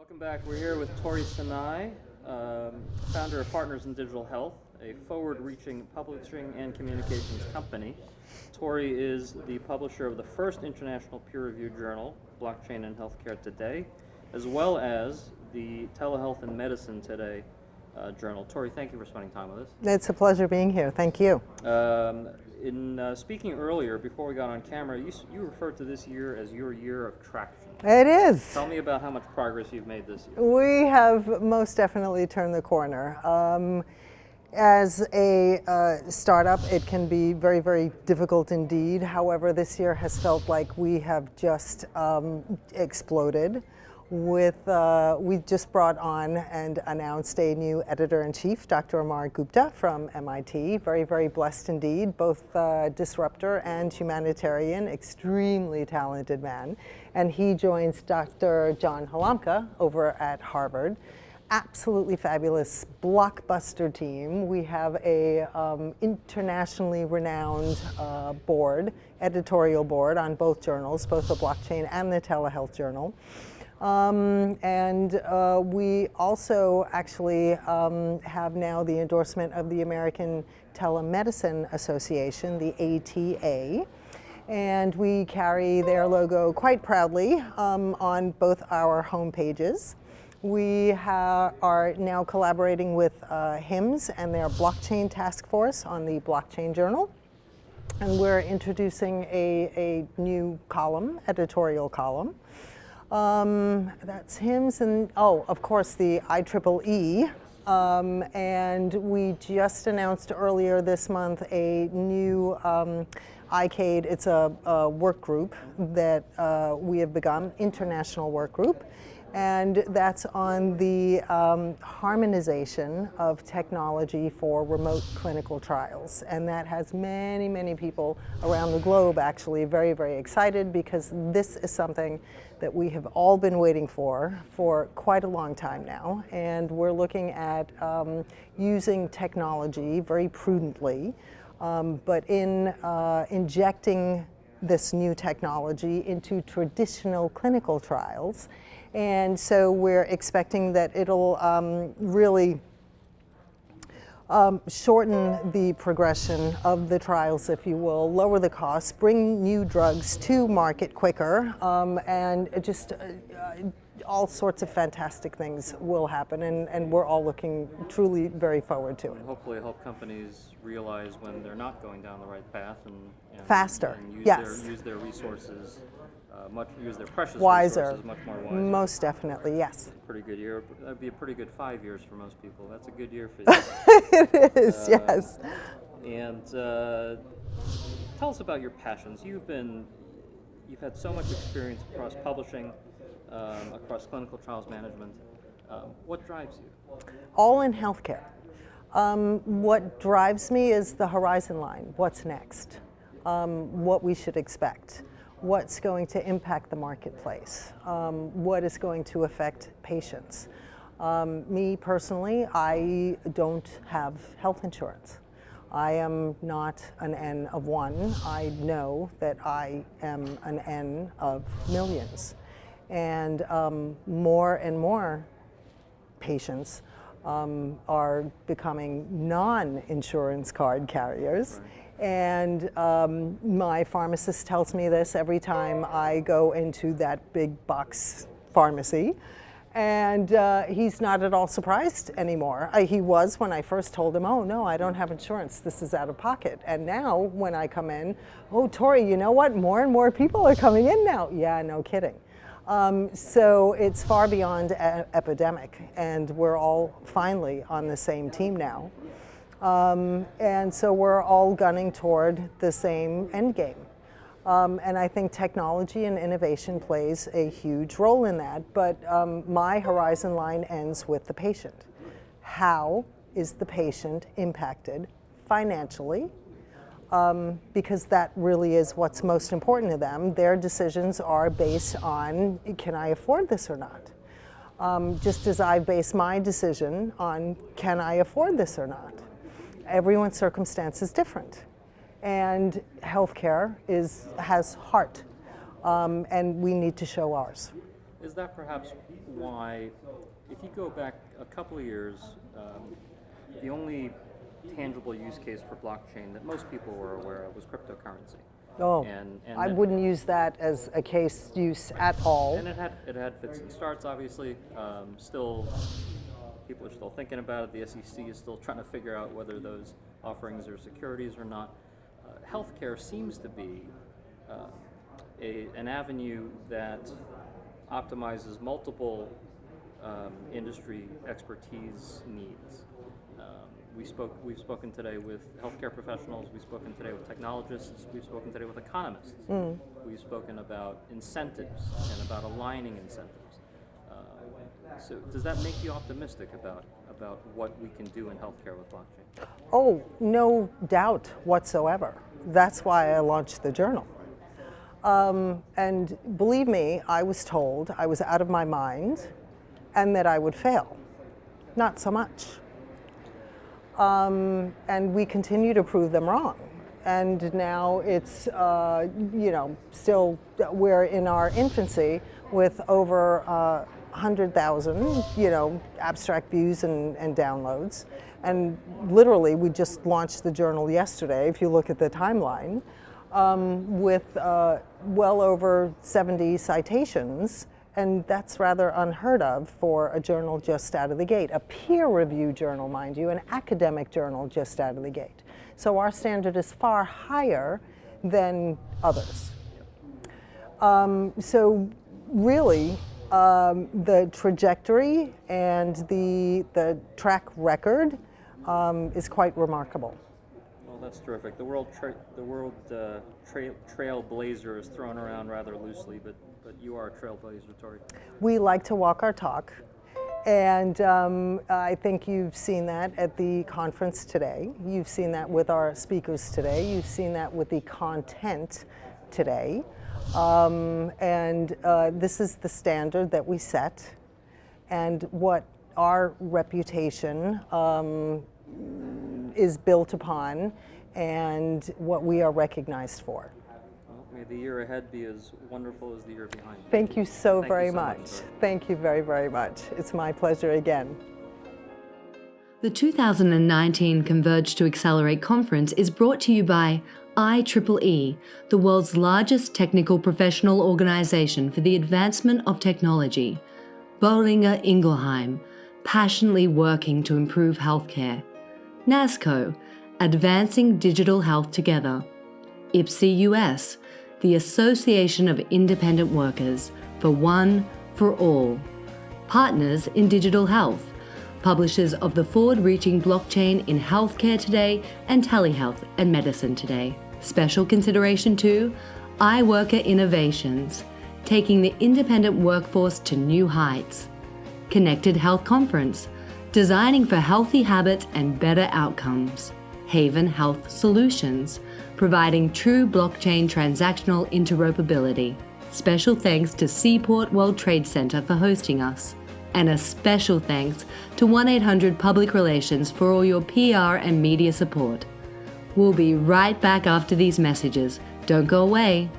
Welcome back. We're here with Tory Cenaj, founder of Partners in Digital Health, a forward-reaching publishing and communications company. Tory is the publisher of the first international peer-reviewed journal, Blockchain in Healthcare Today, as well as the Telehealth and Medicine Today journal. Tory, thank you for spending time with us. It's a pleasure being here. Thank you. In speaking earlier, before we got on camera, you referred to this year as your year of traction. It is. Tell me about how much progress you've made this year. We have most definitely turned the corner. As a startup, it can be very, very difficult indeed. However, this year has felt like we have just exploded. We just brought on and announced a new editor-in-chief, Dr. Amar Gupta from MIT. Very, very blessed indeed, both disruptor and humanitarian, extremely talented man. And he joins Dr. John Halamka over at Harvard. Absolutely fabulous, blockbuster team. We have a internationally renowned editorial board on both journals, both the Blockchain and the Telehealth Journal. We also actually have now the endorsement of the American Telemedicine Association, the ATA, and we carry their logo quite proudly on both our home pages. We are now collaborating with HIMSS and their blockchain task force on the Blockchain Journal, and we're introducing a new column, editorial column. That's HIMSS, and of course the IEEE, and we just announced earlier this month a new ICAID. It's a work group that we have begun, international work group, and that's on the harmonization of technology for remote clinical trials. And that has many, many people around the globe actually very, very excited, because this is something that we have all been waiting for quite a long time now. And we're looking at using technology very prudently, but in injecting this new technology into traditional clinical trials. And so we're expecting that it'll really shorten the progression of the trials, if you will, lower the costs, bring new drugs to market quicker, and just all sorts of fantastic things will happen, and we're all looking truly very forward to it. And hopefully help companies realize when they're not going down the right path and faster, and use their resources, use their precious resources much more wisely. Most definitely, yes. Pretty good year. That'd be a pretty good 5 years for most people. That's a good year for you. It is, yes. And tell us about your passions. You've had so much experience across publishing, across clinical trials management. What drives you? All in healthcare. What drives me is the horizon line. What's next? What we should expect. What's going to impact the marketplace? What is going to affect patients? Me personally, I don't have health insurance. I am not an N of one. I know that I am an N of millions. And more and more patients are becoming non-insurance card carriers. Right. And my pharmacist tells me this every time I go into that big box pharmacy. And he's not at all surprised anymore. He was when I first told him, oh no, I don't have insurance, this is out of pocket. And now when I come in, oh Tory, you know what, more and more people are coming in now. Yeah, no kidding. So it's far beyond epidemic, and we're all finally on the same team now. And so we're all gunning toward the same end game. And I think technology and innovation plays a huge role in that, but my horizon line ends with the patient. How is the patient impacted financially? Because that really is what's most important to them. Their decisions are based on, can I afford this or not? Just as I base my decision on, can I afford this or not? Everyone's circumstance is different. And healthcare has heart, and we need to show ours. is that perhaps why, if you go back a couple of years, the only tangible use case for blockchain that most people were aware of was cryptocurrency. Oh, And I wouldn't use that as a case use at all. And it had fits and starts, obviously. Still, people are still thinking about it. The SEC is still trying to figure out whether those offerings are securities or not. Healthcare seems to be an avenue that optimizes multiple industry expertise needs. We've spoken today with healthcare professionals, we've spoken today with technologists, we've spoken today with economists. We've spoken about incentives and about aligning incentives. So does that make you optimistic about what we can do in healthcare with blockchain? Oh, no doubt whatsoever. That's why I launched the journal. And believe me, I was told I was out of my mind and that I would fail. Not so much. And we continue to prove them wrong. And now it's, still we're in our infancy with over 100,000, abstract views and downloads. And literally, we just launched the journal yesterday, if you look at the timeline, with well over 70 citations. And that's rather unheard of for a journal just out of the gate, a peer-reviewed journal, mind you, an academic journal just out of the gate. So our standard is far higher than others. So really, the trajectory and the track record is quite remarkable. Well, that's terrific. The word trailblazer is thrown around rather loosely, but you are a trailblazer, Tory. We like to walk our talk, and I think you've seen that at the conference today. You've seen that with our speakers today. You've seen that with the content today. This is the standard that we set, and what our reputation is built upon, and what we are recognized for. Well, may the year ahead be as wonderful as the year behind. Thank you so Thank very you so much. much. Thank you very, very much. It's my pleasure again. The 2019 Converge to Accelerate conference is brought to you by IEEE, the world's largest technical professional organization for the advancement of technology. Boehringer Ingelheim, passionately working to improve healthcare. NASCO, advancing digital health together. IPSI US, the Association of Independent Workers, for one, for all. Partners in Digital Health, publishers of the forward-reaching blockchain in Healthcare Today and Telehealth and Medicine Today. Special consideration to iWorker Innovations, taking the independent workforce to new heights. Connected Health Conference, designing for healthy habits and better outcomes. Haven Health Solutions, providing true blockchain transactional interoperability. Special thanks to Seaport World Trade Center for hosting us. And a special thanks to 1-800 Public Relations for all your PR and media support. We'll be right back after these messages. Don't go away.